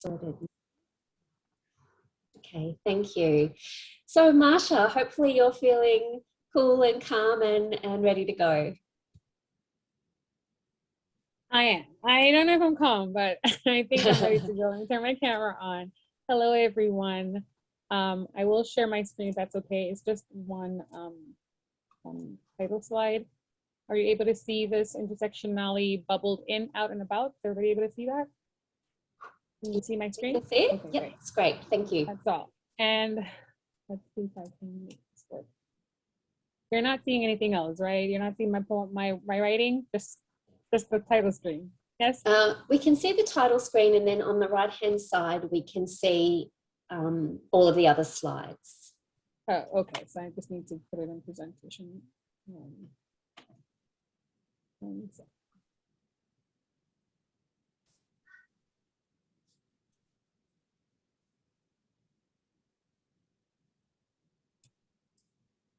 Sorted. Okay, thank you. So Marsha, hopefully you're feeling cool and calm and ready to go. I am. I don't know if I'm calm, but I think I'm ready to go. Let me turn my camera on. Hello, everyone. I will share my screen if that's okay. It's just one title slide. Are you able to see this intersectionality bubbled in, out, and about? Is everybody able to see that? Can you see my screen? You can see it? Okay, yep, great. It's great. Thank you. That's all. And let's see if I can make this work. You're not seeing anything else, right? You're not seeing my writing, just the title screen. Yes? We can see the title screen, and then on the right-hand side, we can see all of the other slides. Oh, okay. So I just need to put it in presentation.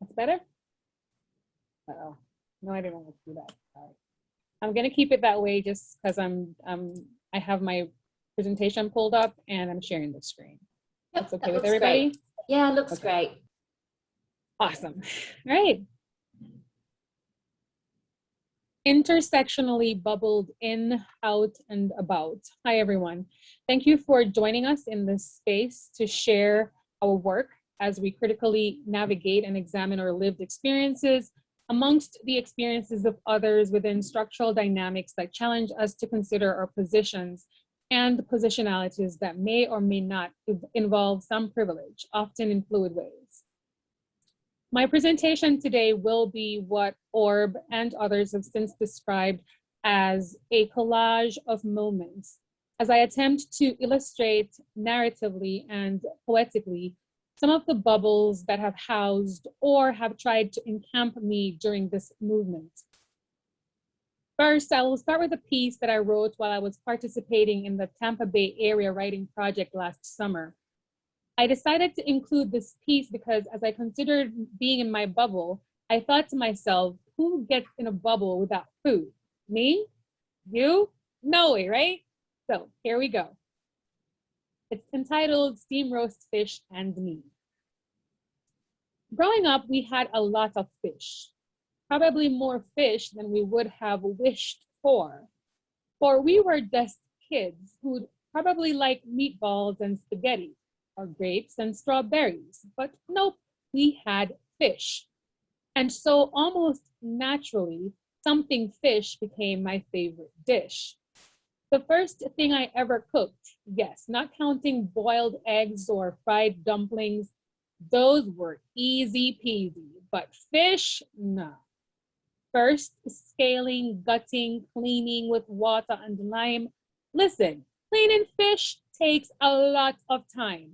That's better? Uh-oh. No, I didn't want to do that. Sorry. I'm gonna keep it that way just because I have my presentation pulled up and I'm sharing the screen. Yep, that's okay with everybody? Great. Yeah, looks okay. Great. Awesome. All right. Intersectionally bubbled in, out, and about. Hi, everyone. Thank you for joining us in this space to share our work as we critically navigate and examine our lived experiences amongst the experiences of others within structural dynamics that challenge us to consider our positions and positionalities that may or may not involve some privilege, often in fluid ways. My presentation today will be what Orb and others have since described as a collage of moments, as I attempt to illustrate narratively and poetically some of the bubbles that have housed or have tried to encamp me during this movement. First, I will start with a piece that I wrote while I was participating in the Tampa Bay area writing project last summer. I decided to include this piece because as I considered being in my bubble, I thought to myself, who gets in a bubble without food? Me? You? No way, right? So here we go. It's entitled Steam Roast Fish and Me. Growing up, we had a lot of fish, probably more fish than we would have wished for. For we were just kids who'd probably like meatballs and spaghetti, or grapes and strawberries, but nope, we had fish. And so almost naturally, something fish became my favorite dish. The first thing I ever cooked, yes, not counting boiled eggs or fried dumplings, those were easy peasy, but fish, no. First, scaling, gutting, cleaning with water and lime. Listen, cleaning fish takes a lot of time.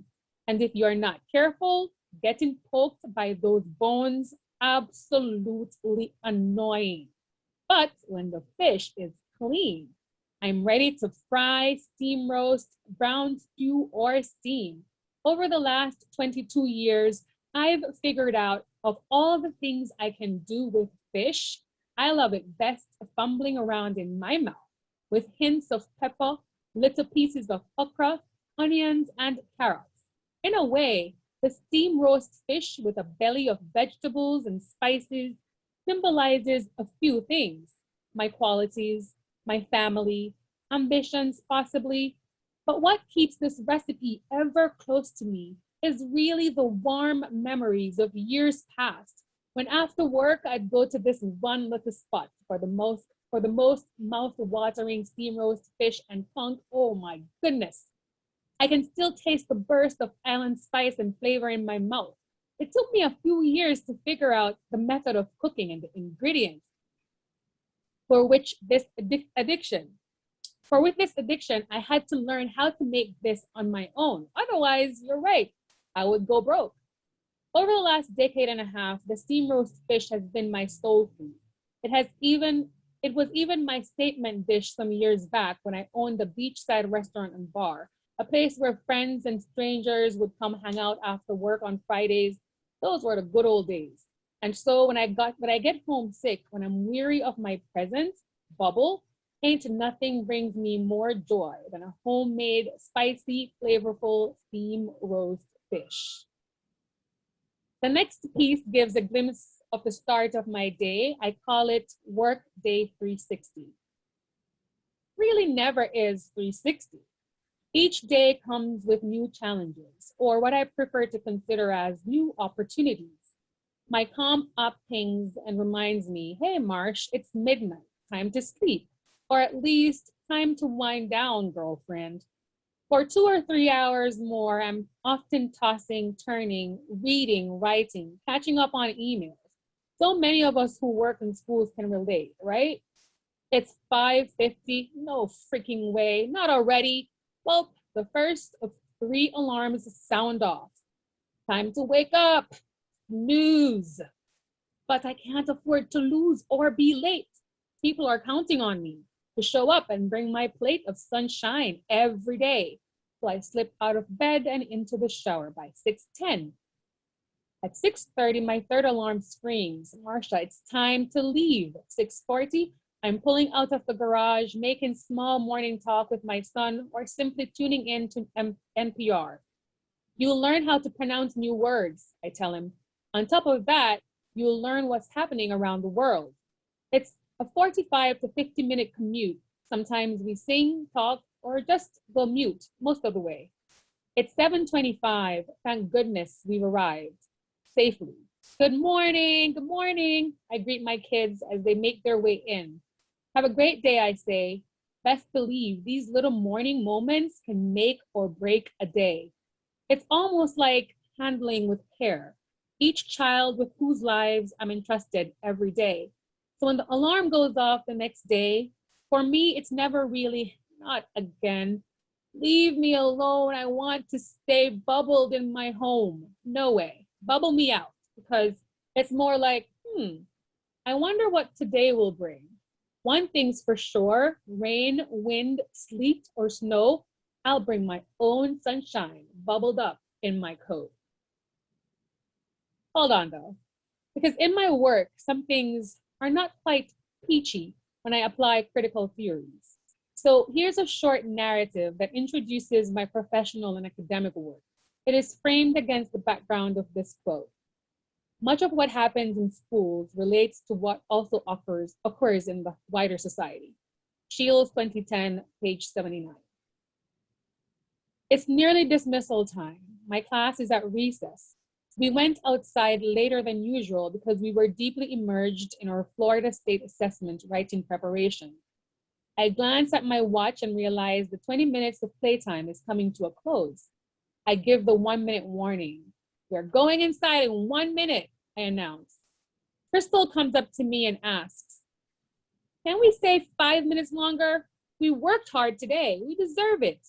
And if you're not careful, getting poked by those bones, absolutely annoying. But when the fish is clean, I'm ready to fry, steam roast, brown stew, or steam. Over the last 22 years, I've figured out of all the things I can do with fish, I love it best fumbling around in my mouth with hints of pepper, little pieces of okra, onions, and carrots. In a way, the steam roast fish with a belly of vegetables and spices symbolizes a few things: my qualities, my family, ambitions possibly. But what keeps this recipe ever close to me is really the warm memories of years past, when after work I'd go to this one little spot for the most mouth-watering steam roast fish and conch. Oh my goodness. I can still taste the burst of island spice and flavor in my mouth. It took me a few years to figure out the method of cooking and the ingredients with this addiction, I had to learn how to make this on my own. Otherwise, you're right, I would go broke. Over the last decade and a half, the steam roast fish has been my soul food. It was even my statement dish some years back when I owned a beachside restaurant and bar, a place where friends and strangers would come hang out after work on Fridays. Those were the good old days. And so when I get homesick, when I'm weary of my present bubble, Ain't nothing brings me more joy than a homemade, spicy, flavorful steam roast fish. The next piece gives a glimpse of the start of my day. I call it Work Day 360. Really never is 360. Each day comes with new challenges, or what I prefer to consider as new opportunities. My comp up pings and reminds me, hey, Marsh, it's midnight, time to sleep, or at least time to wind down, girlfriend. For 2 or 3 hours more, I'm often tossing, turning, reading, writing, catching up on emails. So many of us who work in schools can relate, right? It's 5:50, no freaking way, not already. Well, the first of 3 alarms sound off. Time to wake up, snooze. But I can't afford to lose or be late. People are counting on me to show up and bring my plate of sunshine every day. So I slip out of bed and into the shower by 6:10. At 6:30, my third alarm screams, Marsha, it's time to leave. 6:40, I'm pulling out of the garage, making small morning talk with my son, or simply tuning in to NPR. You'll learn how to pronounce new words, I tell him. On top of that, you'll learn what's happening around the world. It's a 45 to 50-minute commute. Sometimes we sing, talk, or just go mute most of the way. It's 7:25. Thank goodness we've arrived safely. Good morning, good morning. I greet my kids as they make their way in. Have a great day, I say. Best believe these little morning moments can make or break a day. It's almost like handling with care. Each child with whose lives I'm entrusted every day. So when the alarm goes off the next day, for me, it's never really, not again. Leave me alone. I want to stay bubbled in my home. No way. Bubble me out, because it's more like, I wonder what today will bring. One thing's for sure, rain, wind, sleet, or snow, I'll bring my own sunshine bubbled up in my coat. Hold on though, because in my work, some things are not quite peachy when I apply critical theories. So here's a short narrative that introduces my professional and academic work. It is framed against the background of this quote. Much of what happens in schools relates to what also occurs in the wider society. Shields 2010, page 79. It's nearly dismissal time. My class is at recess. We went outside later than usual because we were deeply immersed in our Florida State assessment writing preparation. I glanced at my watch and realized the 20 minutes of playtime is coming to a close. I give the 1-minute warning. We're going inside in 1 minute, I announce. Crystal comes up to me and asks, can we stay 5 minutes longer? We worked hard today. We deserve it.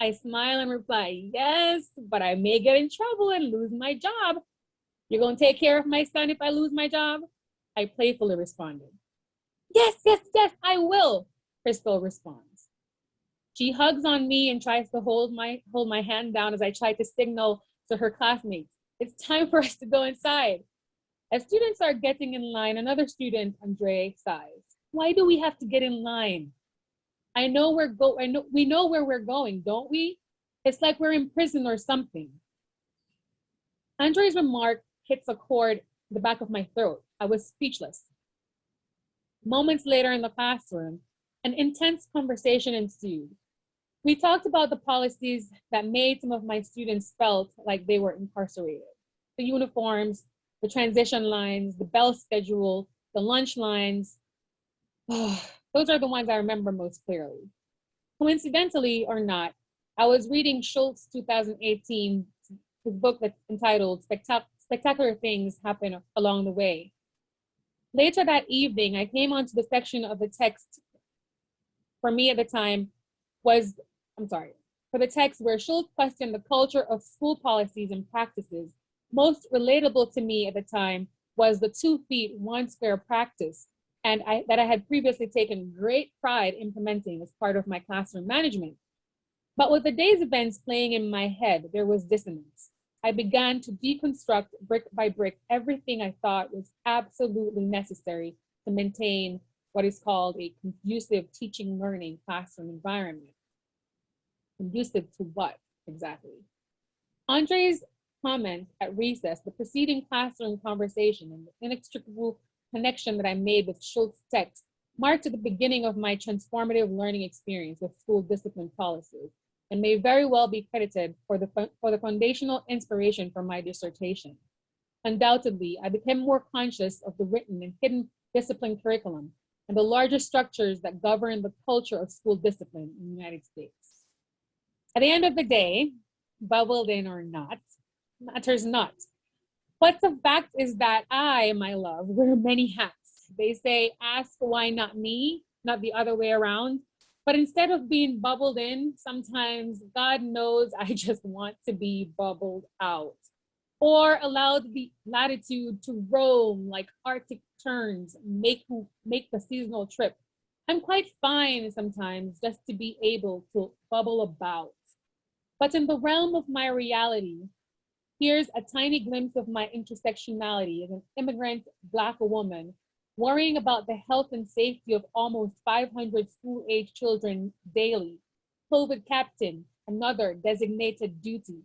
I smile and reply, yes, but I may get in trouble and lose my job. You're going to take care of my son if I lose my job? I playfully responded. Yes, yes, yes, I will, Crystal responds. She hugs on me and tries to hold my hand down as I try to signal to her classmates. It's time for us to go inside. As students are getting in line, another student, Andre, sighs. Why do we have to get in line? We know where we're going, don't we? It's like we're in prison or something. Andre's remark hits a chord in the back of my throat. I was speechless. Moments later in the classroom, an intense conversation ensued. We talked about the policies that made some of my students felt like they were incarcerated. The uniforms, the transition lines, the bell schedule, the lunch lines. Those are the ones I remember most clearly. Coincidentally or not, I was reading Schultz's 2018, his book that's entitled Spectacular Things Happen Along the Way. Later that evening, I came onto the section of the text for me at the time for the text where Schultz questioned the culture of school policies and practices. Most relatable to me at the time was the 2 feet, 1 square practice, and that I had previously taken great pride implementing as part of my classroom management. But with the day's events playing in my head, there was dissonance. I began to deconstruct brick by brick everything I thought was absolutely necessary to maintain what is called a conducive teaching learning classroom environment. Conducive to what exactly? Andre's comment at recess, the preceding classroom conversation, and the inextricable connection that I made with Schultz's text marked the beginning of my transformative learning experience with school discipline policies, and may very well be credited for the foundational inspiration for my dissertation. Undoubtedly, I became more conscious of the written and hidden discipline curriculum and the larger structures that govern the culture of school discipline in the United States. At the end of the day, bubbled in or not, matters not. What's a fact is that I, my love, wear many hats. They say, ask why not me, not the other way around. But instead of being bubbled in, sometimes God knows I just want to be bubbled out, or allowed the latitude to roam like Arctic terns, make the seasonal trip. I'm quite fine sometimes just to be able to bubble about. But in the realm of my reality, here's a tiny glimpse of my intersectionality as an immigrant Black woman worrying about the health and safety of almost 500 school-age children daily. COVID captain, another designated duty.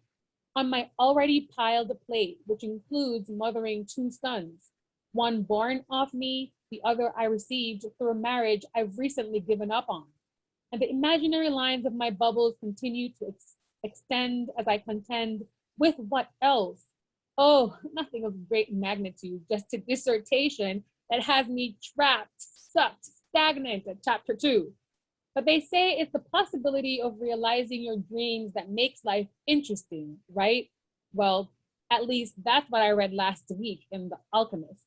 On my already piled plate, which includes mothering 2 sons, one born off me, the other I received through a marriage I've recently given up on. And the imaginary lines of my bubbles continue to extend as I contend with what else? Oh, nothing of great magnitude, just a dissertation that has me trapped, sucked, stagnant at chapter 2. But they say it's the possibility of realizing your dreams that makes life interesting, right? Well, at least that's what I read last week in The Alchemist.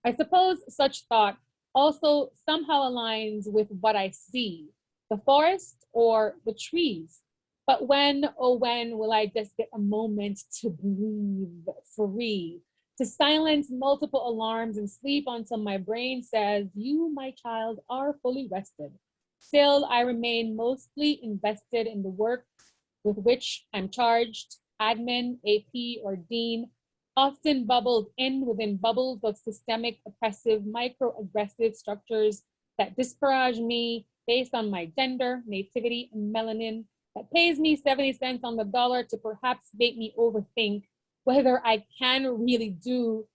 I suppose such thought also somehow aligns with what I see, the forest or the trees. But when, oh, when will I just get a moment to breathe free, to silence multiple alarms and sleep until my brain says, you, my child, are fully rested. Still, I remain mostly invested in the work with which I'm charged, admin, AP, or dean, often bubbled in within bubbles of systemic, oppressive, microaggressive structures that disparage me based on my gender, nativity, and melanin, that pays me 70 cents on the dollar to perhaps make me overthink whether I can really do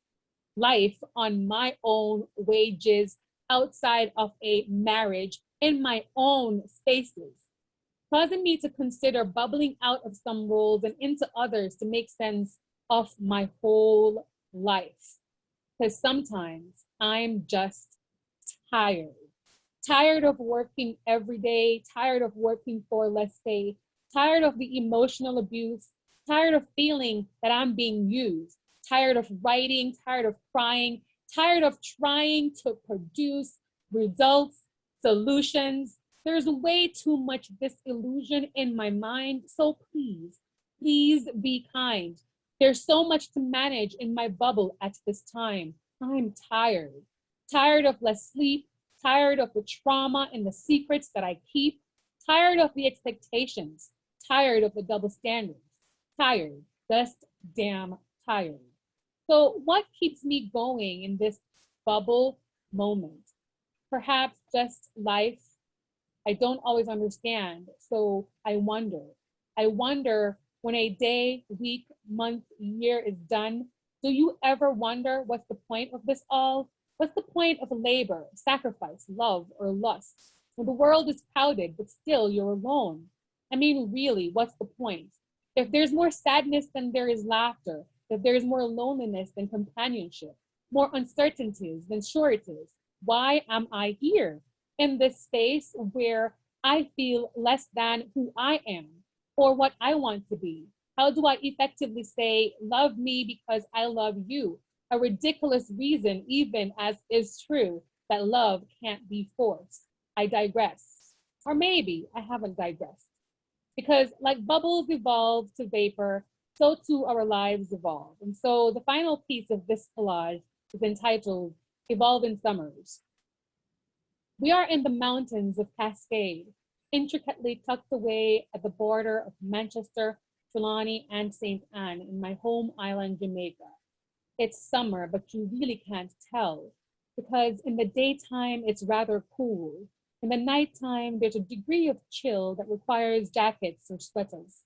life on my own wages outside of a marriage in my own spaces, causing me to consider bubbling out of some roles and into others to make sense of my whole life. Because sometimes I'm just tired. Tired of working every day, tired of working for less pay, tired of the emotional abuse, tired of feeling that I'm being used, tired of writing, tired of crying, tired of trying to produce results, solutions. There's way too much disillusion in my mind, so please, please be kind. There's so much to manage in my bubble at this time. I'm tired. Tired of less sleep, tired of the trauma and the secrets that I keep, tired of the expectations, tired of the double standards, tired, just damn tired. So what keeps me going in this bubble moment? Perhaps just life. I don't always understand, so I wonder. I wonder when a day, week, month, year is done, do you ever wonder what's the point of this all? What's the point of labor, sacrifice, love, or lust? When the world is crowded, but still you're alone. I mean, really, what's the point? If there's more sadness than there is laughter, if there's more loneliness than companionship, more uncertainties than sureties, why am I here in this space where I feel less than who I am or what I want to be? How do I effectively say, love me because I love you? A ridiculous reason, even as is true, that love can't be forced. I digress. Or maybe I haven't digressed. Because like bubbles evolve to vapor, so too our lives evolve. And so the final piece of this collage is entitled Evolving Summers. We are in the mountains of Cascade, intricately tucked away at the border of Manchester, Trelawney, and St. Anne in my home island, Jamaica. It's summer, but you really can't tell. because in the daytime, it's rather cool. In the nighttime, there's a degree of chill that requires jackets or sweaters.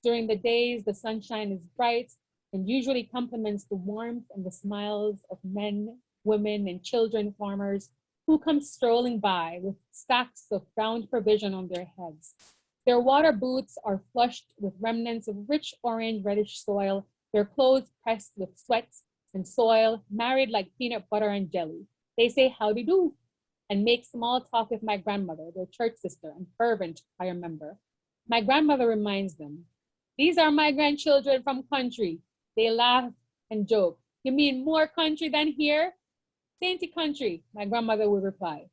During the days, the sunshine is bright and usually complements the warmth and the smiles of men, women, and children farmers who come strolling by with stacks of ground provision on their heads. Their water boots are flushed with remnants of rich orange reddish soil, their clothes pressed with sweat and soil, married like peanut butter and jelly. They say howdy do and make small talk with my grandmother, their church sister and fervent choir member. My grandmother reminds them, these are my grandchildren from country. They laugh and joke. You mean more country than here? Sainty country, my grandmother would reply.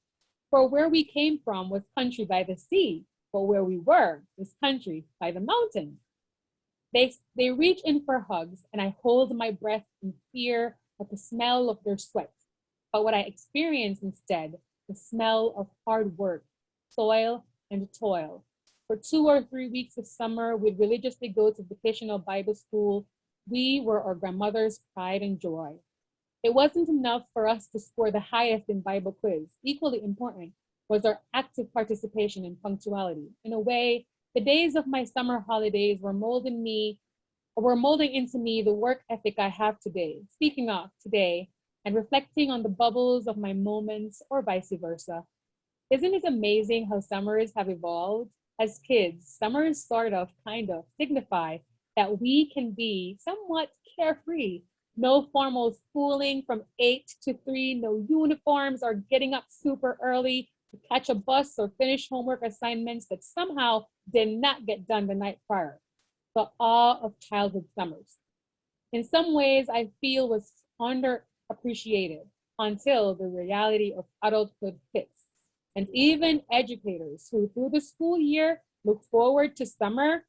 For where we came from was country by the sea, but where we were was country by the mountains. They reach in for hugs, and I hold my breath in fear at the smell of their sweat. But what I experience instead, the smell of hard work, soil, and toil. For 2 or 3 weeks of summer, we'd religiously go to vocational Bible school. We were our grandmother's pride and joy. It wasn't enough for us to score the highest in Bible quiz. Equally important was our active participation in punctuality. In a way, the days of my summer holidays were molding into me the work ethic I have today. Speaking of today, and reflecting on the bubbles of my moments or vice versa. Isn't it amazing how summers have evolved? As kids, summers sort of, kind of signify that we can be somewhat carefree. No formal schooling from 8 to 3, no uniforms or getting up super early to catch a bus or finish homework assignments that somehow did not get done the night prior. The awe of childhood summers. In some ways, I feel was underappreciated until the reality of adulthood hits. And even educators who through the school year look forward to summer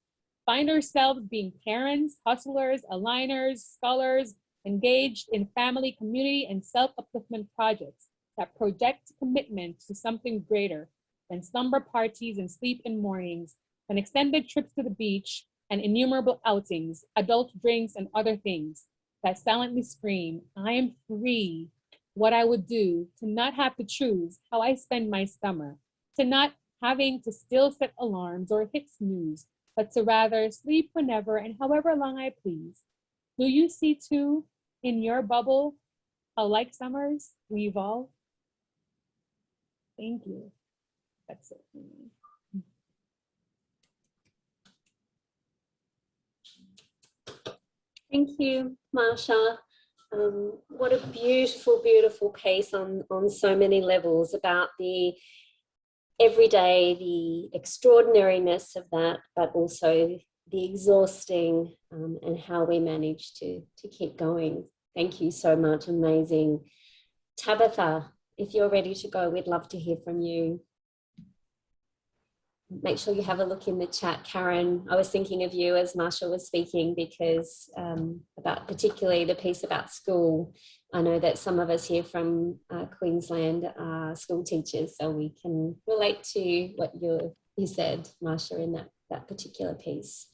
find ourselves being parents, hustlers, aligners, scholars, engaged in family, community, and self-upliftment projects that project commitment to something greater than slumber parties and sleep-in mornings, and extended trips to the beach, and innumerable outings, adult drinks, and other things that silently scream, I am free. What I would do to not have to choose how I spend my summer, to not having to still set alarms or hit snooze, but to rather sleep whenever and however long I please. Do you see too, in your bubble, how like summers we evolve? Thank you. That's it for me. Thank you, Marsha. What a beautiful, beautiful piece on so many levels about the everyday, the extraordinariness of that, but also the exhausting and how we manage to keep going. Thank you so much. Amazing. Tabetha, if you're ready to go, we'd love to hear from you. Make sure you have a look in the chat, Karen. I was thinking of you as Marsha was speaking because about particularly the piece about school. I know that some of us here from Queensland are school teachers, so we can relate to what you said, Marsha, in that particular piece.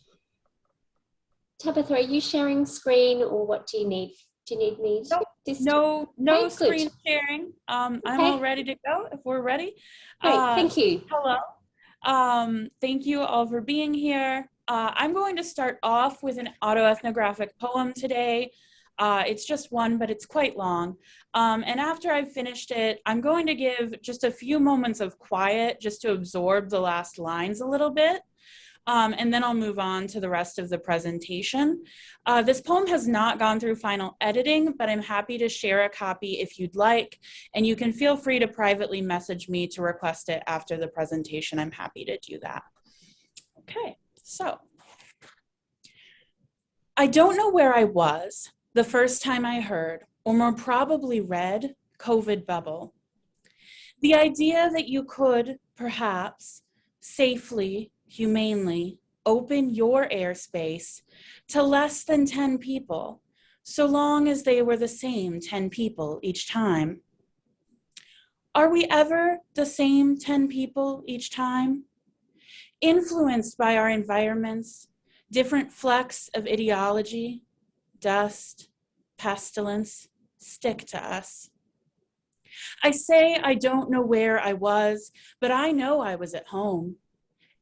Tabetha, are you sharing screen or what do you need? Do you need me to? No Okay, screen good. sharing. I'm Okay. all ready to go if we're ready. Great, thank you. Hello. Thank you all for being here. I'm going to start off with an autoethnographic poem today. It's just one, but it's quite long. And after I've finished it, I'm going to give just a few moments of quiet just to absorb the last lines a little bit. And then I'll move on to the rest of the presentation. This poem has not gone through final editing, but I'm happy to share a copy if you'd like, and you can feel free to privately message me to request it after the presentation. I'm happy to do that. Okay, so. I don't know where I was the first time I heard, or more probably read, COVID bubble. The idea that you could, perhaps, safely, humanely open your airspace to less than 10 people, so long as they were the same 10 people each time. Are we ever the same 10 people each time? Influenced by our environments, different flecks of ideology, dust, pestilence, stick to us. I say I don't know where I was, but I know I was at home.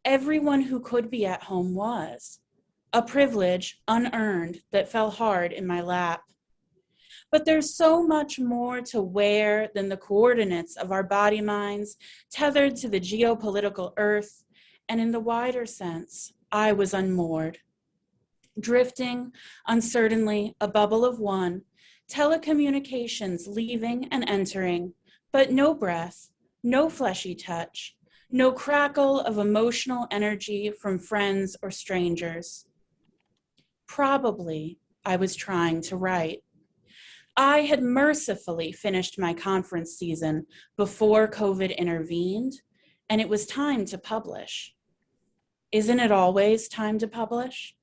Everyone who could be at home was. A privilege unearned that fell hard in my lap. But there's so much more to where than the coordinates of our body minds tethered to the geopolitical earth, and in the wider sense, I was unmoored. Drifting, uncertainly, a bubble of one, telecommunications leaving and entering, but no breath, no fleshy touch, no crackle of emotional energy from friends or strangers. Probably I was trying to write. I had mercifully finished my conference season before COVID intervened, and it was time to publish. Isn't it always time to publish?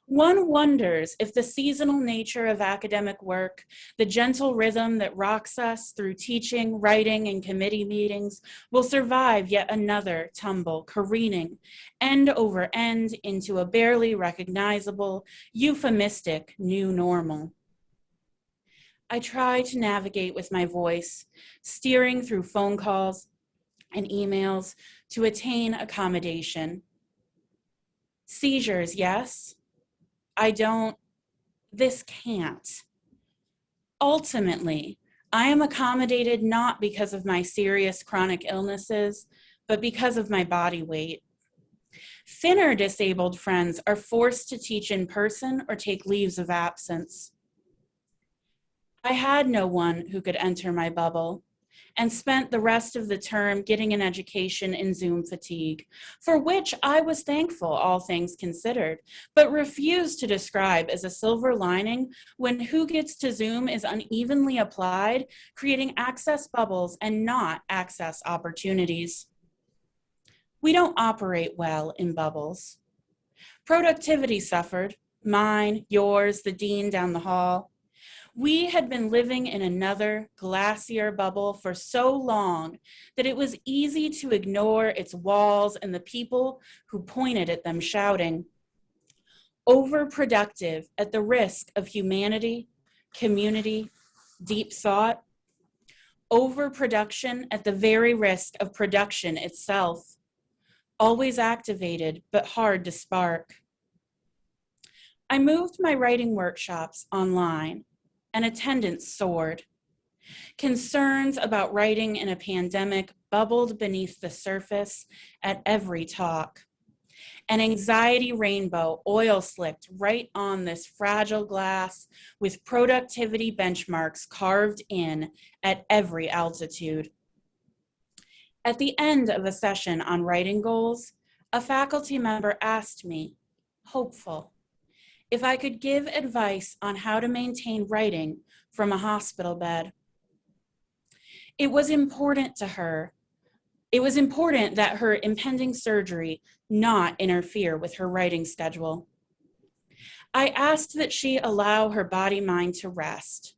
One wonders if the seasonal nature of academic work, the gentle rhythm that rocks us through teaching, writing, and committee meetings will survive yet another tumble, careening end over end into a barely recognizable, euphemistic new normal. I try to navigate with my voice, steering through phone calls and emails to attain accommodation. Seizures, yes. This can't. Ultimately, I am accommodated not because of my serious chronic illnesses, but because of my body weight. Thinner disabled friends are forced to teach in person or take leaves of absence. I had no one who could enter my bubble, and spent the rest of the term getting an education in Zoom fatigue, for which I was thankful, all things considered, but refused to describe as a silver lining when who gets to Zoom is unevenly applied, creating access bubbles and not access opportunities. We don't operate well in bubbles. Productivity suffered, mine, yours, the dean down the hall. We had been living in another glacier bubble for so long that it was easy to ignore its walls and the people who pointed at them shouting. Overproductive at the risk of humanity, community, deep thought. Overproduction at the very risk of production itself. Always activated, but hard to spark. I moved my writing workshops online, and attendance soared. Concerns about writing in a pandemic bubbled beneath the surface at every talk. An anxiety rainbow oil slicked right on this fragile glass with productivity benchmarks carved in at every altitude. At the end of a session on writing goals, a faculty member asked me, hopeful, if I could give advice on how to maintain writing from a hospital bed. It was important to her. It was important that her impending surgery not interfere with her writing schedule. I asked that she allow her body-mind to rest,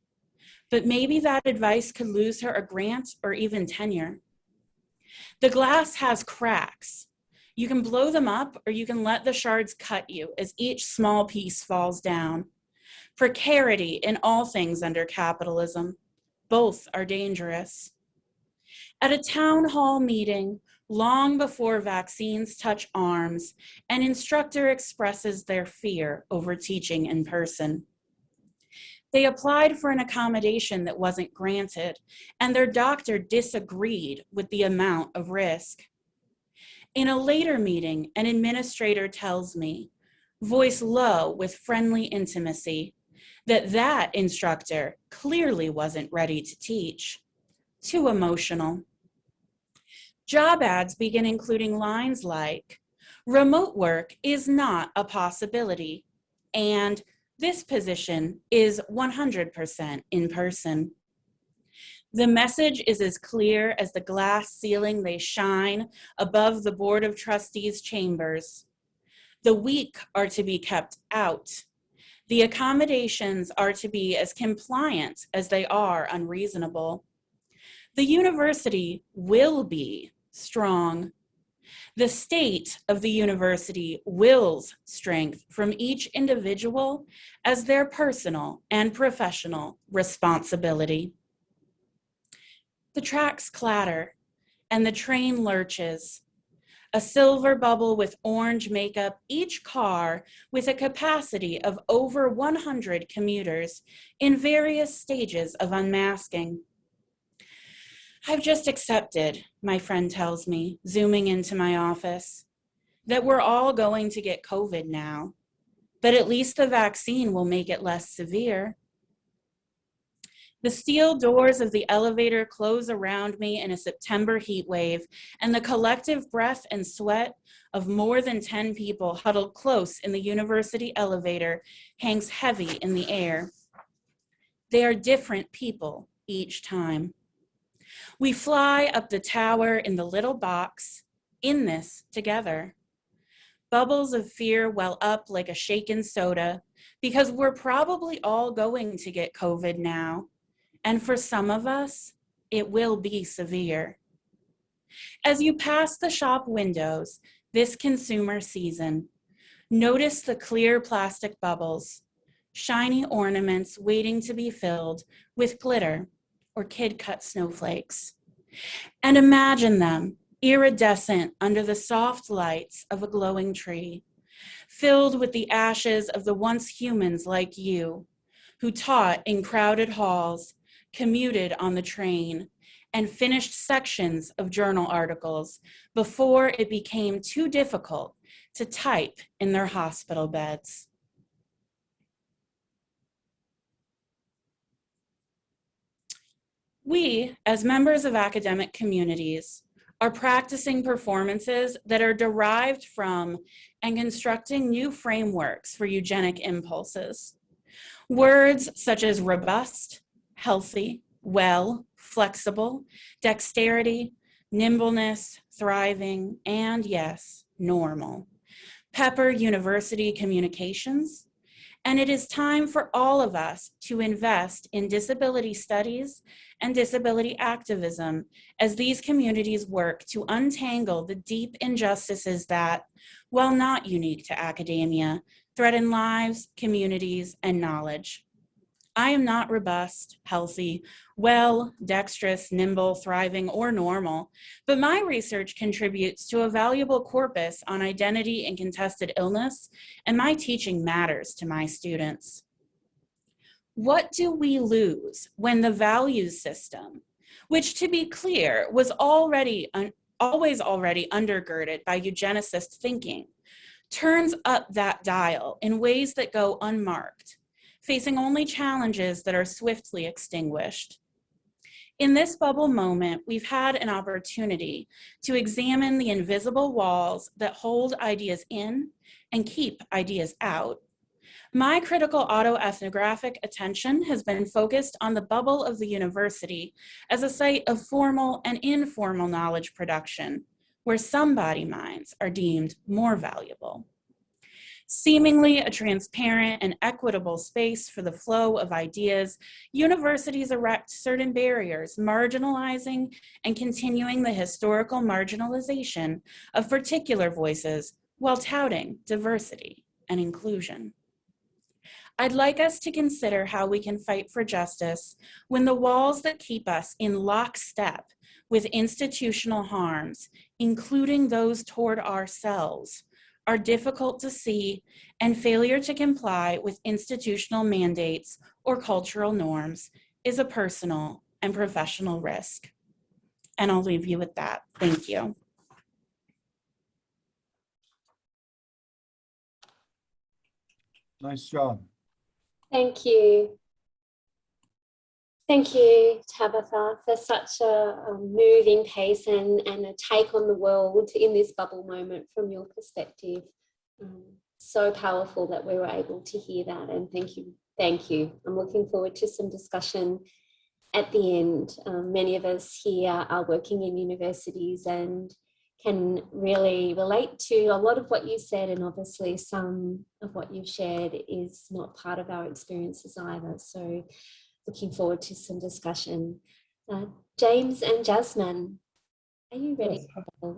but maybe that advice could lose her a grant or even tenure. The glass has cracks. You can blow them up or you can let the shards cut you as each small piece falls down. Precarity in all things under capitalism. Both are dangerous. At a town hall meeting, long before vaccines touch arms, an instructor expresses their fear over teaching in person. They applied for an accommodation that wasn't granted, and their doctor disagreed with the amount of risk. In a later meeting, an administrator tells me, voice low with friendly intimacy, that instructor clearly wasn't ready to teach. Too emotional. Job ads begin including lines like, remote work is not a possibility, and this position is 100% in person. The message is as clear as the glass ceiling they shine above the Board of Trustees chambers. The weak are to be kept out. The accommodations are to be as compliant as they are unreasonable. The university will be strong. The state of the university wills strength from each individual as their personal and professional responsibility. The tracks clatter and the train lurches. A silver bubble with orange makeup, each car with a capacity of over 100 commuters in various stages of unmasking. I've just accepted, my friend tells me, zooming into my office, that we're all going to get COVID now, but at least the vaccine will make it less severe. The steel doors of the elevator close around me in a September heat wave, and the collective breath and sweat of more than 10 people huddled close in the university elevator hangs heavy in the air. They are different people each time. We fly up the tower in the little box, in this together. Bubbles of fear well up like a shaken soda, because we're probably all going to get COVID now. And for some of us, it will be severe. As you pass the shop windows this consumer season, notice the clear plastic bubbles, shiny ornaments waiting to be filled with glitter or kid-cut snowflakes. And imagine them iridescent under the soft lights of a glowing tree, filled with the ashes of the once humans like you, who taught in crowded halls, commuted on the train, and finished sections of journal articles before it became too difficult to type in their hospital beds. We, as members of academic communities, are practicing performances that are derived from and constructing new frameworks for eugenic impulses. Words such as robust, healthy, well, flexible, dexterity, nimbleness, thriving, and yes, normal pepper university communications. And it is time for all of us to invest in disability studies and disability activism as these communities work to untangle the deep injustices that, while not unique to academia, threaten lives, communities, and knowledge. I am not robust, healthy, well, dexterous, nimble, thriving, or normal, but my research contributes to a valuable corpus on identity and contested illness, and my teaching matters to my students. What do we lose when the values system, which to be clear was always already undergirded by eugenicist thinking, turns up that dial in ways that go unmarked, facing only challenges that are swiftly extinguished? In this bubble moment, we've had an opportunity to examine the invisible walls that hold ideas in and keep ideas out. My critical autoethnographic attention has been focused on the bubble of the university as a site of formal and informal knowledge production, where some body minds are deemed more valuable. Seemingly a transparent and equitable space for the flow of ideas, universities erect certain barriers, marginalizing and continuing the historical marginalization of particular voices while touting diversity and inclusion. I'd like us to consider how we can fight for justice when the walls that keep us in lockstep with institutional harms, including those toward ourselves, are difficult to see, and failure to comply with institutional mandates or cultural norms is a personal and professional risk. And I'll leave you with that. Thank you. Nice job. Thank you. Thank you, Tabetha, for such a moving piece and a take on the world in this bubble moment from your perspective. So powerful that we were able to hear that, and thank you. Thank you. I'm looking forward to some discussion at the end. Many of us here are working in universities and can really relate to a lot of what you said, and obviously some of what you've shared is not part of our experiences either. So looking forward to some discussion. James and Jasmine, are you ready? Yes.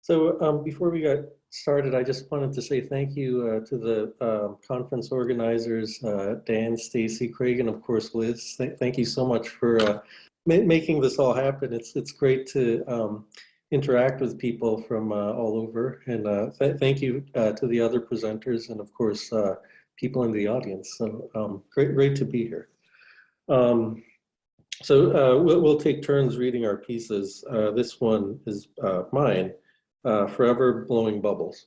So before we got started, I just wanted to say thank you to the conference organizers, Dan, Stacy, Craig, and of course Liz. Thank you so much for making this all happen. It's great to interact with people from all over, and thank you to the other presenters, and of course people in the audience. So great to be here. So we'll take turns reading our pieces. This one is mine, Forever Blowing Bubbles.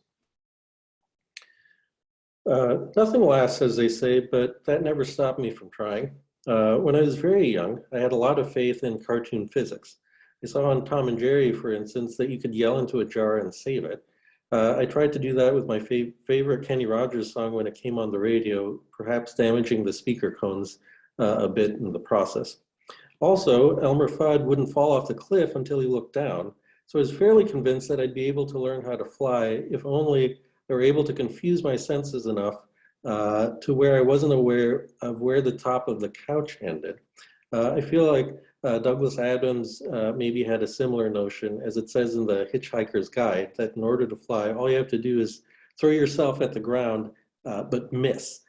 Nothing lasts, as they say, but that never stopped me from trying. When I was very young, I had a lot of faith in cartoon physics. I saw on Tom and Jerry, for instance, that you could yell into a jar and save it. I tried to do that with my favorite Kenny Rogers song when it came on the radio, perhaps damaging the speaker cones a bit in the process. Also, Elmer Fudd wouldn't fall off the cliff until he looked down, so I was fairly convinced that I'd be able to learn how to fly if only I were able to confuse my senses enough to where I wasn't aware of where the top of the couch ended. I feel like Douglas Adams maybe had a similar notion, as it says in the Hitchhiker's Guide, that in order to fly, all you have to do is throw yourself at the ground, but miss.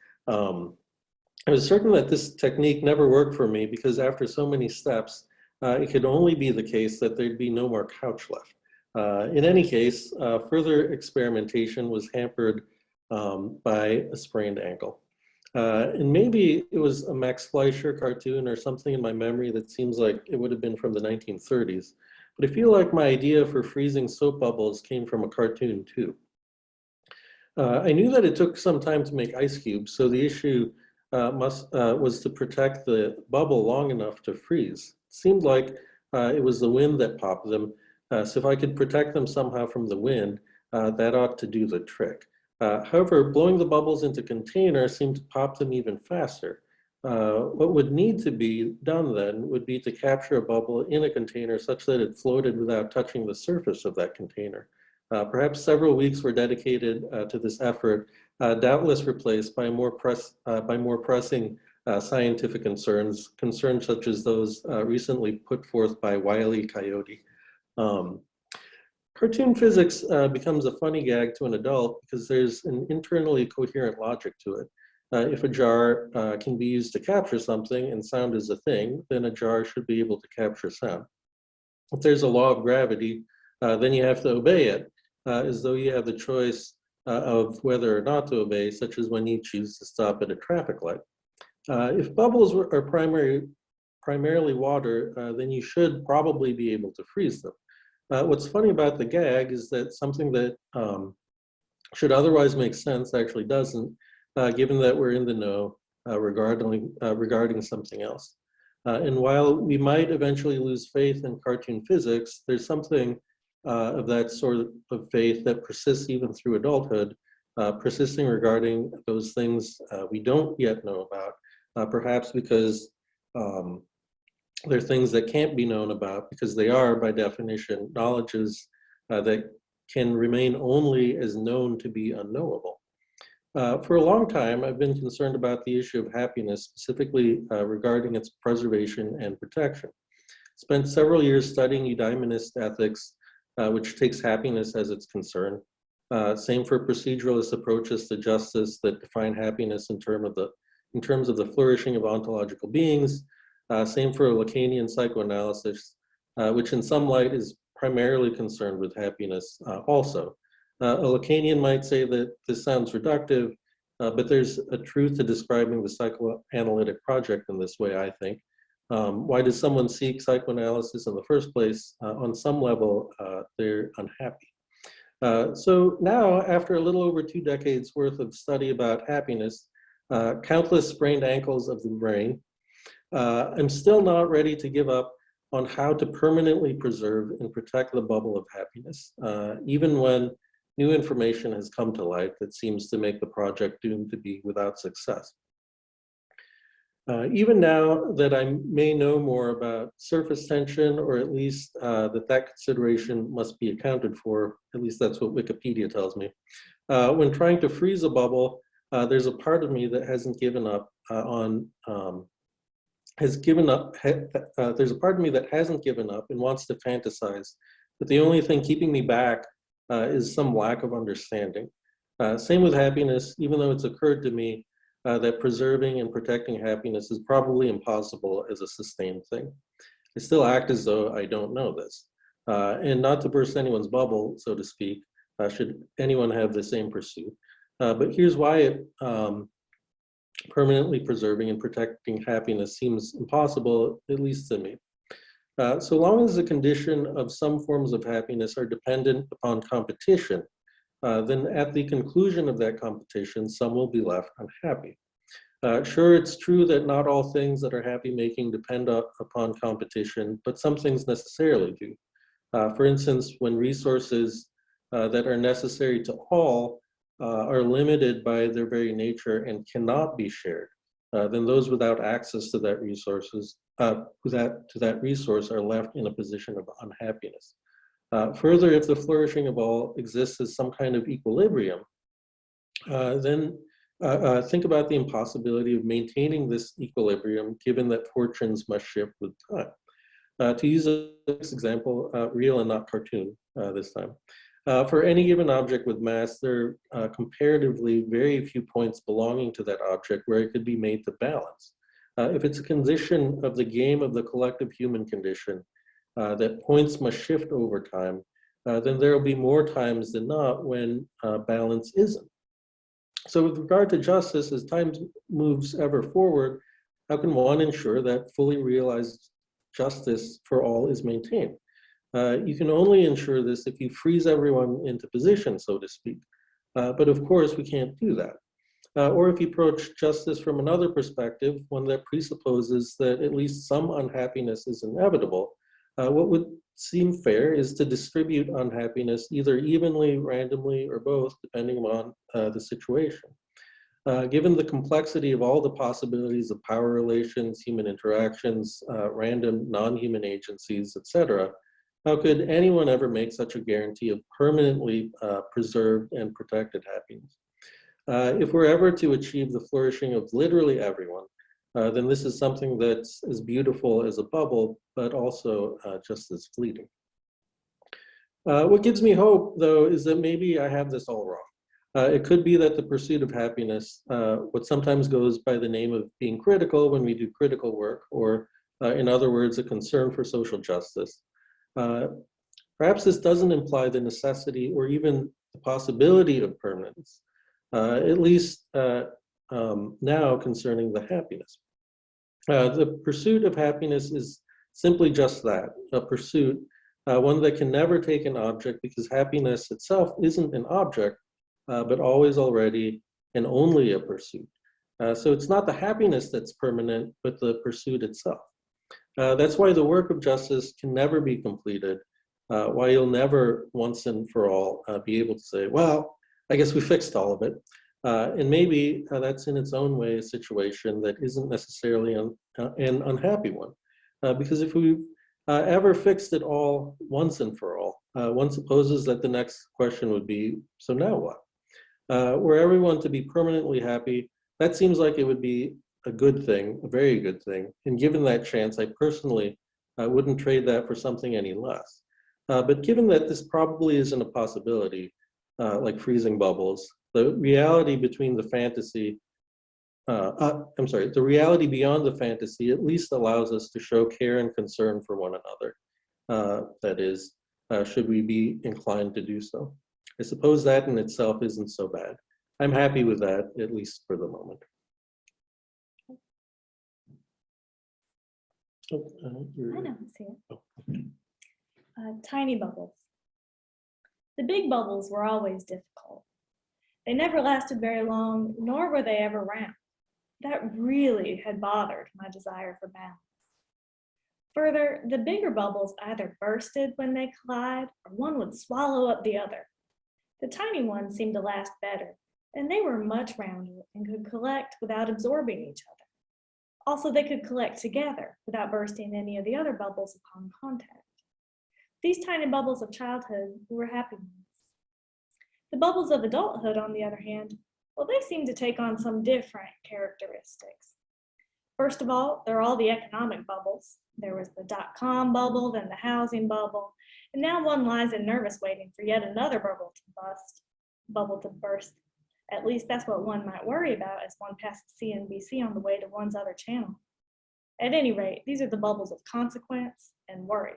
I was certain that this technique never worked for me because after so many steps, it could only be the case that there'd be no more couch left. In any case, further experimentation was hampered by a sprained ankle. And maybe it was a Max Fleischer cartoon or something in my memory that seems like it would have been from the 1930s. But I feel like my idea for freezing soap bubbles came from a cartoon too. I knew that it took some time to make ice cubes, so the issue was to protect the bubble long enough to freeze. It seemed like it was the wind that popped them, so if I could protect them somehow from the wind, that ought to do the trick. However, blowing the bubbles into containers seemed to pop them even faster. What would need to be done then would be to capture a bubble in a container such that it floated without touching the surface of that container. Perhaps several weeks were dedicated to this effort, doubtless replaced by more pressing scientific concerns such as those recently put forth by Wile E. Coyote. Cartoon physics becomes a funny gag to an adult because there's an internally coherent logic to it. If a jar can be used to capture something and sound is a thing, then a jar should be able to capture sound. If there's a law of gravity, then you have to obey it, as though you have the choice of whether or not to obey, such as when you choose to stop at a traffic light. If bubbles are primarily water, then you should probably be able to freeze them. What's funny about the gag is that something that should otherwise make sense actually doesn't, given that we're in the know regarding something else. And while we might eventually lose faith in cartoon physics, there's something of that sort of faith that persists even through adulthood, persisting regarding those things we don't yet know about, perhaps because they're things that can't be known about because they are, by definition, knowledges that can remain only as known to be unknowable. For a long time, I've been concerned about the issue of happiness, specifically regarding its preservation and protection. Spent several years studying eudaemonist ethics, which takes happiness as its concern. Same for proceduralist approaches to justice that define happiness in terms of the flourishing of ontological beings. Same for Lacanian psychoanalysis, which in some light is primarily concerned with happiness also. A Lacanian might say that this sounds reductive, but there's a truth to describing the psychoanalytic project in this way, I think. Why does someone seek psychoanalysis in the first place? On some level, they're unhappy. So now, after a little over 2 decades worth of study about happiness, countless sprained ankles of the brain, I'm still not ready to give up on how to permanently preserve and protect the bubble of happiness, even when new information has come to light that seems to make the project doomed to be without success. Even now that I may know more about surface tension, or at least that consideration must be accounted for, at least that's what Wikipedia tells me. When trying to freeze a bubble, there's a part of me that hasn't given up there's a part of me that hasn't given up and wants to fantasize, but the only thing keeping me back is some lack of understanding. Same with happiness, even though it's occurred to me that preserving and protecting happiness is probably impossible as a sustained thing. I still act as though I don't know this. And not to burst anyone's bubble, so to speak, should anyone have the same pursuit. But here's why permanently preserving and protecting happiness seems impossible, at least to me. So long as the condition of some forms of happiness are dependent upon competition, then at the conclusion of that competition, some will be left unhappy. Sure, it's true that not all things that are happy-making depend upon competition, but some things necessarily do. For instance, when resources that are necessary to all are limited by their very nature and cannot be shared, then those without access to that resource are left in a position of unhappiness. Further, if the flourishing of all exists as some kind of equilibrium, then think about the impossibility of maintaining this equilibrium given that fortunes must shift with time. To use a example, real and not cartoon this time. For any given object with mass, there are comparatively very few points belonging to that object where it could be made to balance. If it's a condition of the game of the collective human condition that points must shift over time, then there will be more times than not when balance isn't. So with regard to justice, as time moves ever forward, how can one ensure that fully realized justice for all is maintained? You can only ensure this if you freeze everyone into position, so to speak. But of course, we can't do that. Or if you approach justice from another perspective, one that presupposes that at least some unhappiness is inevitable, what would seem fair is to distribute unhappiness either evenly, randomly, or both, depending on the situation. Given the complexity of all the possibilities of power relations, human interactions, random non-human agencies, etc., how could anyone ever make such a guarantee of permanently preserved and protected happiness? If we're ever to achieve the flourishing of literally everyone, then this is something that's as beautiful as a bubble, but also just as fleeting. What gives me hope, though, is that maybe I have this all wrong. It could be that the pursuit of happiness, what sometimes goes by the name of being critical when we do critical work, or in other words, a concern for social justice, perhaps this doesn't imply the necessity or even the possibility of permanence, at least now concerning the happiness. The pursuit of happiness is simply just that, a pursuit, one that can never take an object because happiness itself isn't an object, but always already and only a pursuit. So it's not the happiness that's permanent, but the pursuit itself. That's why the work of justice can never be completed, why you'll never once and for all be able to say, well, I guess we fixed all of it. And maybe that's in its own way a situation that isn't necessarily an unhappy one. Because if we ever fixed it all once and for all, one supposes that the next question would be, so now what? Were everyone to be permanently happy, that seems like it would be a good thing, a very good thing. And given that chance, I personally wouldn't trade that for something any less. But given that this probably isn't a possibility, like freezing bubbles, the reality between the fantasy, the reality beyond the fantasy at least allows us to show care and concern for one another. That is, should we be inclined to do so? I suppose that in itself isn't so bad. I'm happy with that, at least for the moment. I know, see it. Tiny bubbles. The big bubbles were always difficult. They never lasted very long, nor were they ever round. That really had bothered my desire for balance. Further, the bigger bubbles either bursted when they collide, or one would swallow up the other. The tiny ones seemed to last better, and they were much rounder and could collect without absorbing each other. Also, they could collect together without bursting any of the other bubbles upon contact. These tiny bubbles of childhood were happy ones. The bubbles of adulthood, on the other hand, well, they seem to take on some different characteristics. First of all, there are all the economic bubbles. There was the .com bubble, then the housing bubble, and now one lies in nervous waiting for yet another bubble to burst. At least that's what one might worry about as one passes CNBC on the way to one's other channel. At any rate, these are the bubbles of consequence and worry.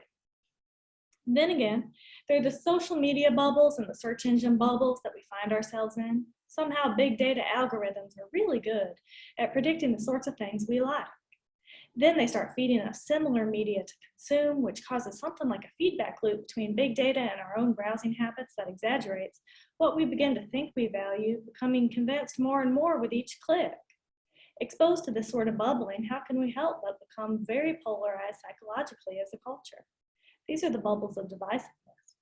Then again, there are the social media bubbles and the search engine bubbles that we find ourselves in. Somehow big data algorithms are really good at predicting the sorts of things we like. Then they start feeding us similar media to consume, which causes something like a feedback loop between big data and our own browsing habits that exaggerates what we begin to think we value, becoming convinced more and more with each click. Exposed to this sort of bubbling, how can we help but become very polarized psychologically as a culture? These are the bubbles of divisiveness.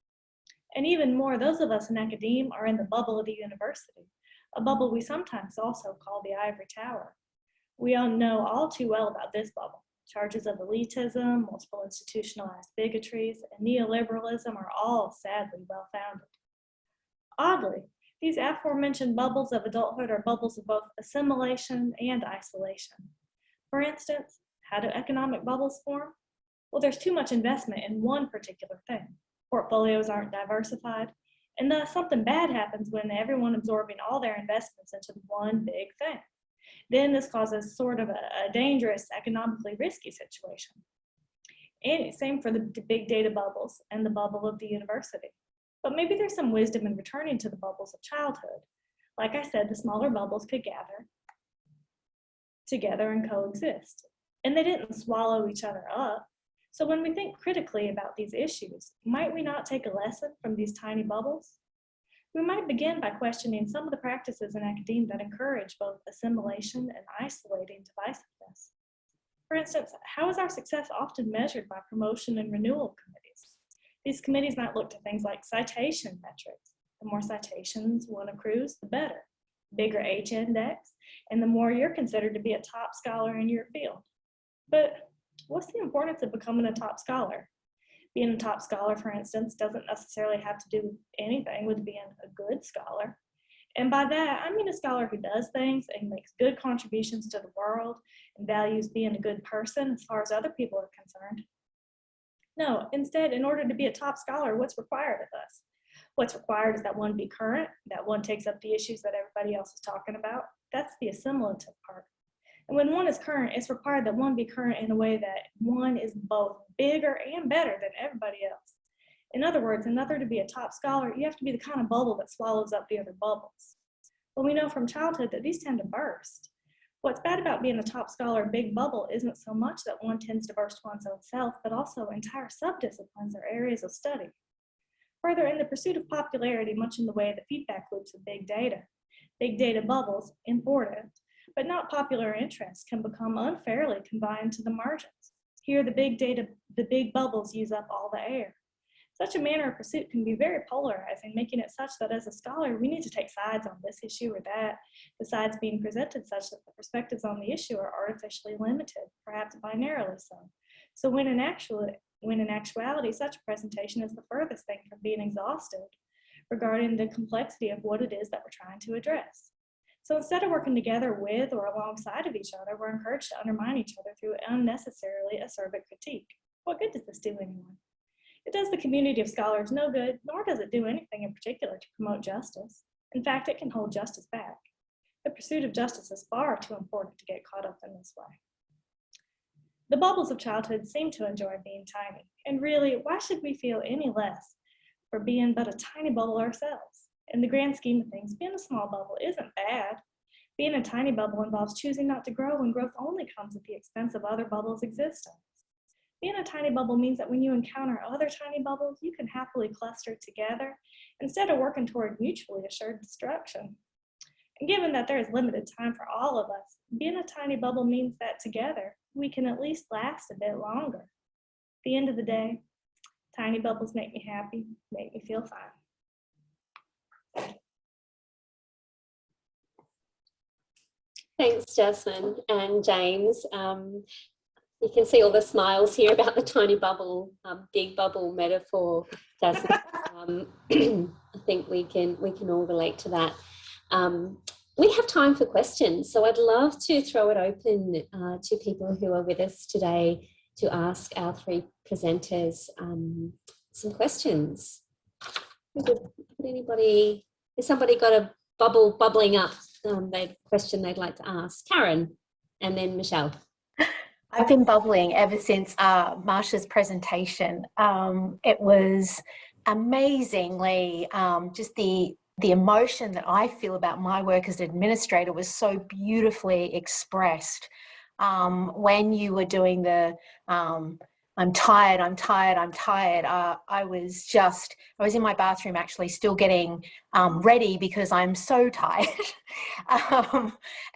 And even more, those of us in academia are in the bubble of the university, a bubble we sometimes also call the ivory tower. We all know all too well about this bubble. Charges of elitism, multiple institutionalized bigotries, and neoliberalism are all sadly well-founded. Oddly, these aforementioned bubbles of adulthood are bubbles of both assimilation and isolation. For instance, how do economic bubbles form? Well, there's too much investment in one particular thing. Portfolios aren't diversified, and thus something bad happens when everyone absorbing all their investments into one big thing. Then this causes sort of a dangerous, economically risky situation. And same for the big data bubbles and the bubble of the university. But maybe there's some wisdom in returning to the bubbles of childhood. Like I said, the smaller bubbles could gather together and coexist. And they didn't swallow each other up. So when we think critically about these issues, might we not take a lesson from these tiny bubbles? We might begin by questioning some of the practices in academia that encourage both assimilation and isolating divisiveness. For instance, how is our success often measured by promotion and renewal committees? These committees might look to things like citation metrics. The more citations one accrues, the better. Bigger H index, and the more you're considered to be a top scholar in your field. But what's the importance of becoming a top scholar? Being a top scholar, for instance, doesn't necessarily have to do anything with being a good scholar. And by that, I mean a scholar who does things and makes good contributions to the world and values being a good person as far as other people are concerned. No, instead, in order to be a top scholar, what's required of us? What's required is that one be current, that one takes up the issues that everybody else is talking about. That's the assimilative part. And when one is current, it's required that one be current in a way that one is both bigger and better than everybody else. In other words, in order to be a top scholar, you have to be the kind of bubble that swallows up the other bubbles. But we know from childhood that these tend to burst. What's bad about being a top scholar big bubble isn't so much that one tends to burst one's own self, but also entire subdisciplines or areas of study. Further, in the pursuit of popularity, much in the way of the feedback loops of big data bubbles, important, but not popular interests can become unfairly confined to the margins. Here, the big bubbles use up all the air. Such a manner of pursuit can be very polarizing, making it such that as a scholar, we need to take sides on this issue or that, the sides being presented such that the perspectives on the issue are artificially limited, perhaps binarily so. So when in actuality, such a presentation is the furthest thing from being exhaustive regarding the complexity of what it is that we're trying to address. So instead of working together with or alongside of each other, we're encouraged to undermine each other through unnecessarily acerbic critique. What good does this do anyone? It does the community of scholars no good, nor does it do anything in particular to promote justice. In fact, it can hold justice back. The pursuit of justice is far too important to get caught up in this way. The bubbles of childhood seem to enjoy being tiny, and really, why should we feel any less for being but a tiny bubble ourselves? In the grand scheme of things, being a small bubble isn't bad. Being a tiny bubble involves choosing not to grow, and growth only comes at the expense of other bubbles' existence. Being a tiny bubble means that when you encounter other tiny bubbles, you can happily cluster together instead of working toward mutually assured destruction. And given that there is limited time for all of us, being a tiny bubble means that together, we can at least last a bit longer. At the end of the day, tiny bubbles make me happy, make me feel fine. Thanks, Jasmine and James. You can see all the smiles here about the tiny bubble, big bubble metaphor, Jasmine. I think we can all relate to that. We have time for questions, so I'd love to throw it open to people who are with us today to ask our three presenters some questions. Anybody? Has somebody got a bubble bubbling up? Question they'd like to ask. Karen, and then Michelle. I've been bubbling ever since Marsha's presentation. It was amazingly just the emotion that I feel about my work as an administrator was so beautifully expressed when you were doing the I'm tired, I'm tired, I'm tired. I was in my bathroom actually still getting ready because I'm so tired.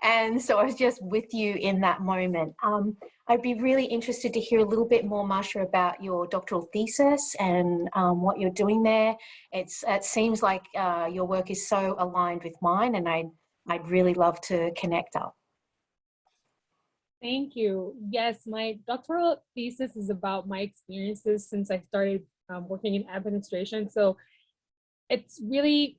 And so I was just with you in that moment. I'd be really interested to hear a little bit more, Marsha, about your doctoral thesis and what you're doing there. It seems like your work is so aligned with mine, and I'd really love to connect up. Thank you. Yes, my doctoral thesis is about my experiences since I started working in administration. So it's really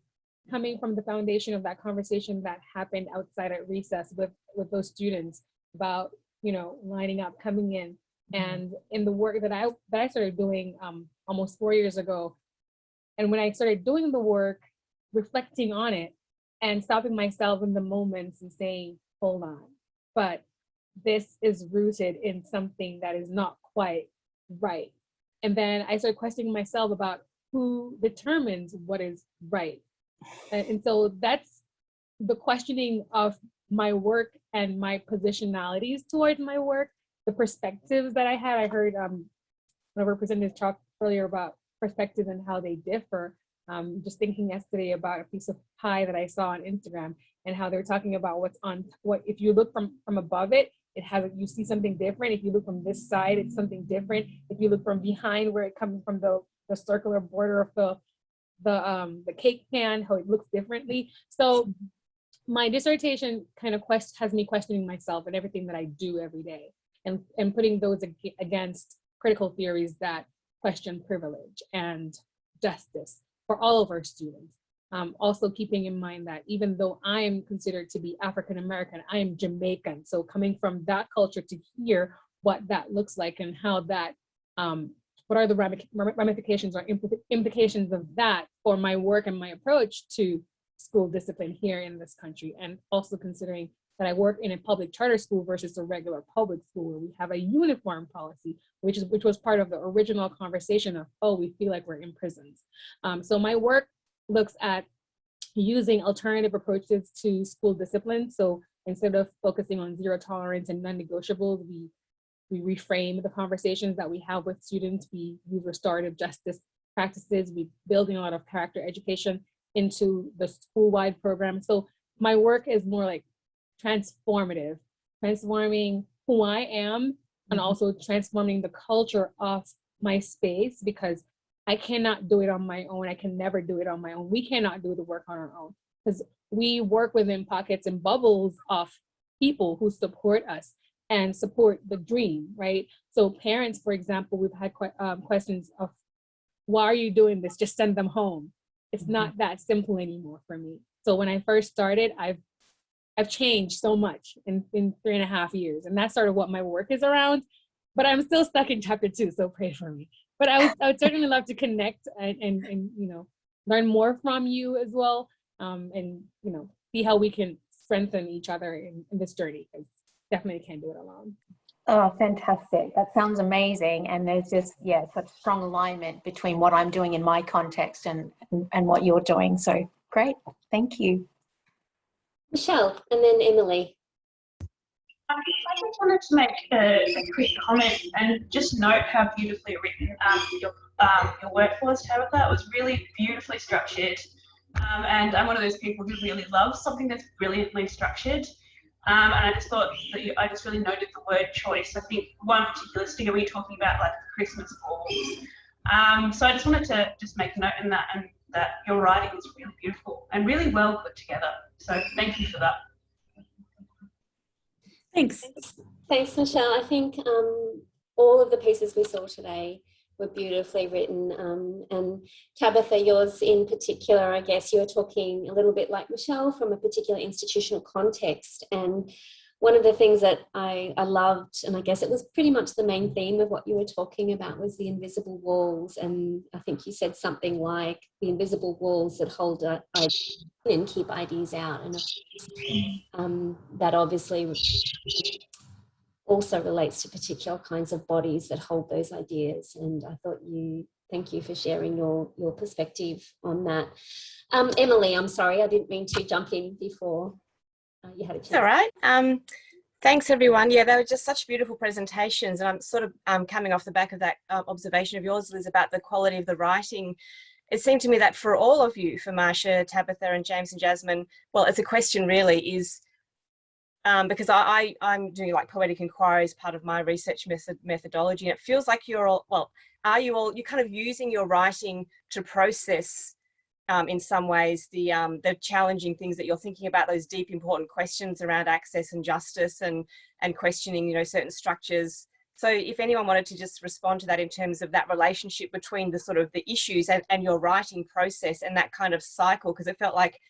coming from the foundation of that conversation that happened outside at recess with those students about, you know, lining up, coming in, and in the work that I started doing almost 4 years ago. And when I started doing the work, reflecting on it and stopping myself in the moments and saying, hold on, but this is rooted in something that is not quite right. And then I started questioning myself about who determines what is right. And so that's the questioning of my work and my positionalities towards my work, the perspectives that I had. I heard one of our presenters talk earlier about perspectives and how they differ. Just thinking yesterday about a piece of pie that I saw on Instagram and how they're talking about what if you look from above it, you see something different. If you look from this side, it's something different. If you look from behind where it comes from the circular border of the cake pan, how it looks differently. So my dissertation kind of has me questioning myself and everything that I do every day, and putting those against critical theories that question privilege and justice for all of our students. Also keeping in mind that even though I am considered to be African-American, I am Jamaican. So coming from that culture to hear what that looks like and how that, what are the ramifications or implications of that for my work and my approach to school discipline here in this country. And also considering that I work in a public charter school versus a regular public school where we have a uniform policy, which was part of the original conversation of, oh, we feel like we're in prisons. So my work looks at using alternative approaches to school discipline. So instead of focusing on zero tolerance and non-negotiables, we reframe the conversations that we have with students. We use restorative justice practices. We building a lot of character education into the school-wide program. So my work is more like transformative, transforming who I am and also transforming the culture of my space, because I cannot do it on my own. I can never do it on my own. We cannot do the work on our own because we work within pockets and bubbles of people who support us and support the dream, right? So parents, for example, we've had questions of, why are you doing this? Just send them home. It's not that simple anymore for me. So when I first started, I've changed so much in 3.5 years. And that's sort of what my work is around, but I'm still stuck in chapter 2, so pray for me. But I would certainly love to connect and you know, learn more from you as well, and you know, see how we can strengthen each other in this journey, because definitely can't do it alone. Oh, fantastic. That sounds amazing. And there's just, yeah, such strong alignment between what I'm doing in my context and what you're doing. So great. Thank you. Michelle, and then Emily. I just wanted to make a quick comment and just note how beautifully written your work was, Tabetha. It was really beautifully structured, and I'm one of those people who really loves something that's brilliantly structured. And I just thought that I just really noted the word choice. I think one particular stinger we were talking about, like the Christmas balls. So I just wanted to just make a note in that, and that your writing is really beautiful and really well put together. So thank you for that. Thanks. Thanks, Michelle. I think all of the pieces we saw today were beautifully written. And Tabetha, yours in particular, I guess you were talking a little bit like Michelle from a particular institutional context. And one of the things that I loved, and I guess it was pretty much the main theme of what you were talking about, was the invisible walls. And I think you said something like the invisible walls that hold ideas and keep ideas out. And that obviously also relates to particular kinds of bodies that hold those ideas. And I thought thank you for sharing your perspective on that. Emily, I'm sorry, I didn't mean to jump in before you had a chance. It's all right. Thanks, everyone. Yeah, they were just such beautiful presentations. And I'm sort of coming off the back of that observation of yours, Liz, about the quality of the writing. It seemed to me that for all of you, for Marsha, Tabetha, and James and Jasmine, well, it's a question really is, because I'm doing like poetic inquiry as part of my research methodology, and it feels like you're all, well, you're kind of using your writing to process in some ways the challenging things that you're thinking about, those deep important questions around access and justice and questioning, you know, certain structures. So if anyone wanted to just respond to that in terms of that relationship between the sort of the issues and your writing process and that kind of cycle, because it felt like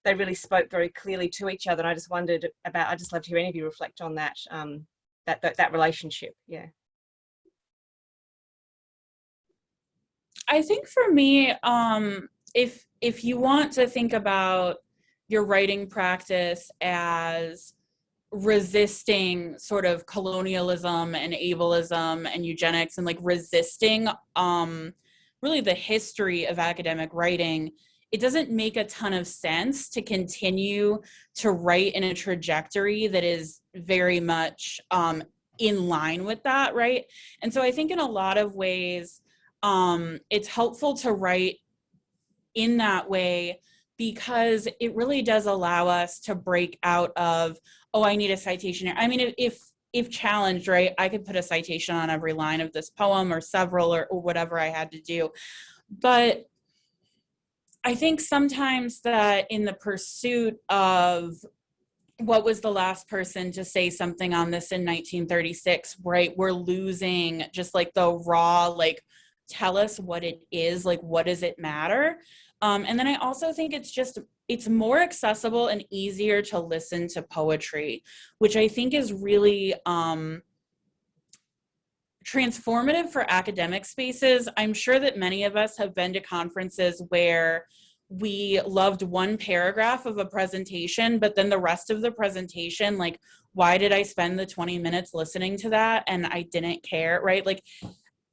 they really spoke very clearly to each other. And I just wondered about, I'd just love to hear any of you reflect on that, that relationship. Yeah. I think for me, if you want to think about your writing practice as resisting sort of colonialism and ableism and eugenics and like resisting really the history of academic writing, it doesn't make a ton of sense to continue to write in a trajectory that is very much in line with that, right? And so I think in a lot of ways, it's helpful to write in that way because it really does allow us to break out of, oh, I need a citation here. I mean, if challenged, right, I could put a citation on every line of this poem or several or whatever I had to do. But I think sometimes that in the pursuit of what was the last person to say something on this in 1936, right, we're losing just like the raw, like, tell us what it is, like, what does it matter? And then I also think it's more accessible and easier to listen to poetry, which I think is really transformative for academic spaces. I'm sure that many of us have been to conferences where we loved one paragraph of a presentation, but then the rest of the presentation, like, why did I spend the 20 minutes listening to that? And I didn't care, right? Like,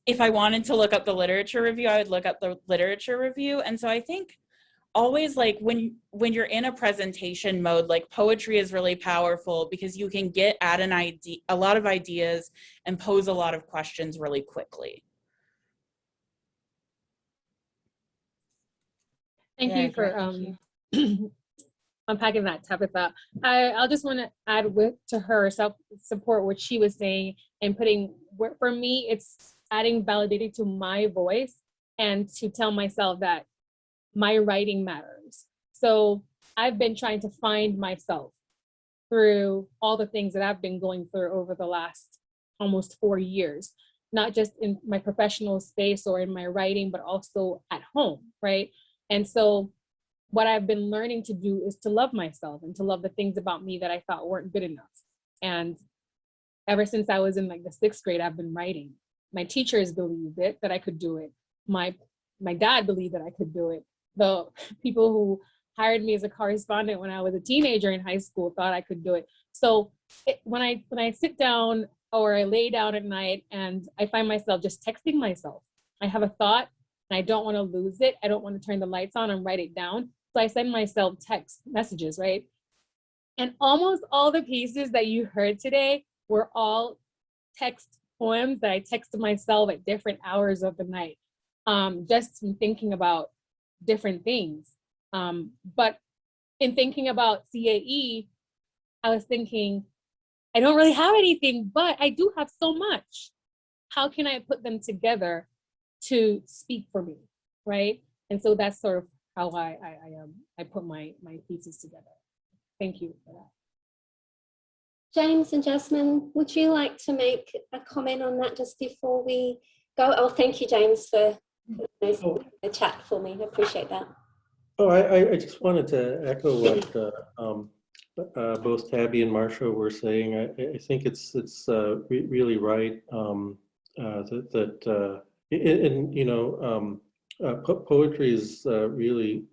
if I wanted to look up the literature review, I would look up the literature review. And so I think always, like, when you're in a presentation mode, like, poetry is really powerful because you can get at a lot of ideas and pose a lot of questions really quickly. Thank you for unpacking that, Tabetha. I'll just want to add to her support what she was saying and putting, for me, it's adding validity to my voice and to tell myself that my writing matters. So I've been trying to find myself through all the things that I've been going through over the last almost 4 years, not just in my professional space or in my writing, but also at home, right? And so what I've been learning to do is to love myself and to love the things about me that I thought weren't good enough. And ever since I was in like the 6th grade, I've been writing. My teachers believed it, that I could do it. My dad believed that I could do it. The people who hired me as a correspondent when I was a teenager in high school thought I could do it. So when I sit down or I lay down at night and I find myself just texting myself, I have a thought and I don't want to lose it. I don't want to turn the lights on and write it down. So I send myself text messages, right? And almost all the pieces that you heard today were all text poems that I texted myself at different hours of the night, just in thinking about different things. But in thinking about CAE, I was thinking, I don't really have anything, but I do have so much. How can I put them together to speak for me, right? And so that's sort of how I put my pieces together. Thank you for that. James and Jasmine, would you like to make a comment on that just before we go? Oh, thank you, James, for the chat for me. I appreciate that. Oh, I just wanted to echo what both Tabby and Marsha were saying. I think it's really right poetry is really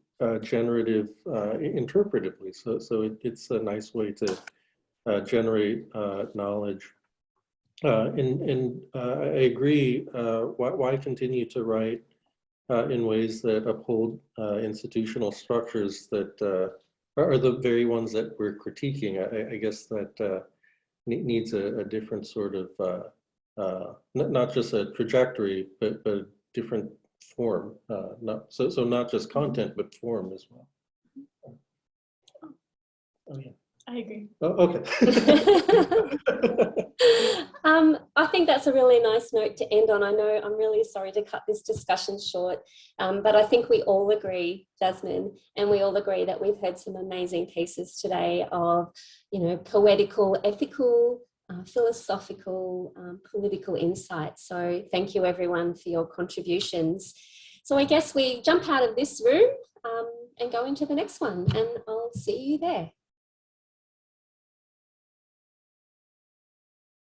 generative interpretively. So it's a nice way to generate knowledge. I agree. Why continue to write in ways that uphold institutional structures that are the very ones that we're critiquing? I guess that needs a different sort of, not just a trajectory, but a different form. So not just content, but form as well. Oh, yeah. I agree. Oh, okay. I think that's a really nice note to end on. I know I'm really sorry to cut this discussion short, but I think we all agree, Jasmine, and we all agree that we've heard some amazing pieces today of, poetical, ethical, philosophical, political insight. So thank you everyone for your contributions. So I guess we jump out of this room and go into the next one, and I'll see you there.